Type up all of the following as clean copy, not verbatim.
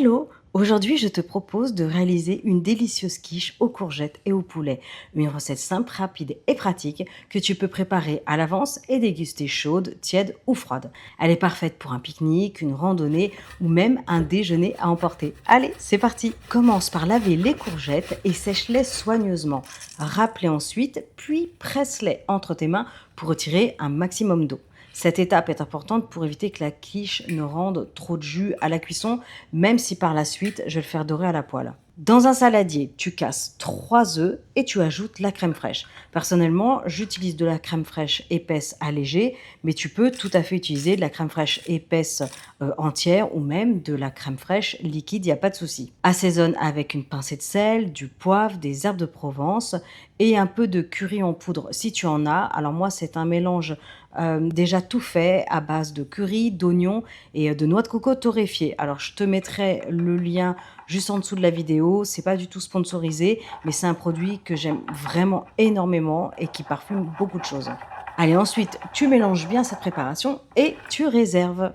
Hello! Aujourd'hui, je te propose de réaliser une délicieuse quiche aux courgettes et au poulet. Une recette simple, rapide et pratique que tu peux préparer à l'avance et déguster chaude, tiède ou froide. Elle est parfaite pour un pique-nique, une randonnée ou même un déjeuner à emporter. Allez, c'est parti! Commence par laver les courgettes et sèche-les soigneusement. Râpe-les ensuite, puis presse-les entre tes mains pour retirer un maximum d'eau. Cette étape est importante pour éviter que la quiche ne rende trop de jus à la cuisson, même si par la suite, je vais le faire dorer à la poêle. Dans un saladier, tu casses 3 œufs et tu ajoutes la crème fraîche. Personnellement, j'utilise de la crème fraîche épaisse allégée, mais tu peux tout à fait utiliser de la crème fraîche épaisse entière ou même de la crème fraîche liquide, il n'y a pas de souci. Assaisonne avec une pincée de sel, du poivre, des herbes de Provence et un peu de curry en poudre si tu en as. Alors moi, c'est un mélange déjà tout fait à base de curry, d'oignons et de noix de coco torréfiées. Alors je te mettrai le lien juste en dessous de la vidéo. C'est pas du tout sponsorisé, mais c'est un produit que j'aime vraiment énormément et qui parfume beaucoup de choses. Allez, ensuite, tu mélanges bien cette préparation et tu réserves.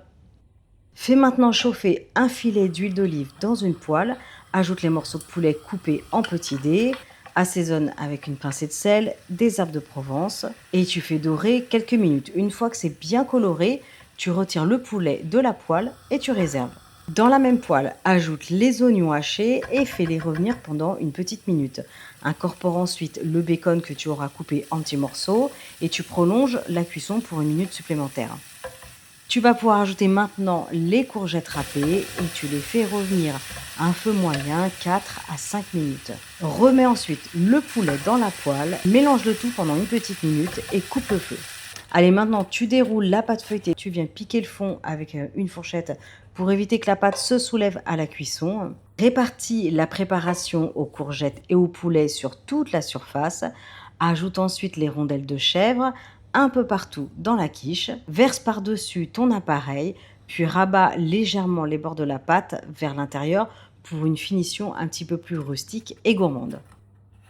Fais maintenant chauffer un filet d'huile d'olive dans une poêle. Ajoute les morceaux de poulet coupés en petits dés. Assaisonne avec une pincée de sel, des herbes de Provence et tu fais dorer quelques minutes. Une fois que c'est bien coloré, tu retires le poulet de la poêle et tu réserves. Dans la même poêle, ajoute les oignons hachés et fais-les revenir pendant une petite minute. Incorpore ensuite le bacon que tu auras coupé en petits morceaux et tu prolonges la cuisson pour une minute supplémentaire. Tu vas pouvoir ajouter maintenant les courgettes râpées et tu les fais revenir à un feu moyen 4 à 5 minutes. Remets ensuite le poulet dans la poêle, mélange le tout pendant une petite minute et coupe le feu. Allez, maintenant tu déroules la pâte feuilletée, tu viens piquer le fond avec une fourchette pour éviter que la pâte se soulève à la cuisson. Répartis la préparation aux courgettes et au poulet sur toute la surface. Ajoute ensuite les rondelles de chèvre un peu partout dans la quiche, verse par-dessus ton appareil, puis rabat légèrement les bords de la pâte vers l'intérieur pour une finition un petit peu plus rustique et gourmande.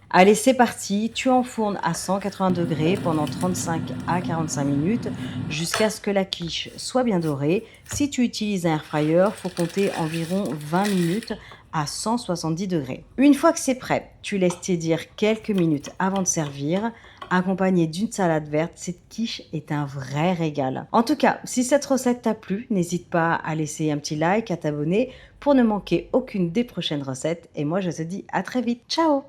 Allez, c'est parti, tu enfournes à 180 degrés pendant 35 à 45 minutes jusqu'à ce que la quiche soit bien dorée. Si tu utilises un air fryer, il faut compter environ 20 minutes à 170 degrés. Une fois que c'est prêt, tu laisses tiédir quelques minutes avant de servir. Accompagné d'une salade verte, cette quiche est un vrai régal. En tout cas, si cette recette t'a plu, n'hésite pas à laisser un petit like, à t'abonner pour ne manquer aucune des prochaines recettes. Et moi, je te dis à très vite. Ciao!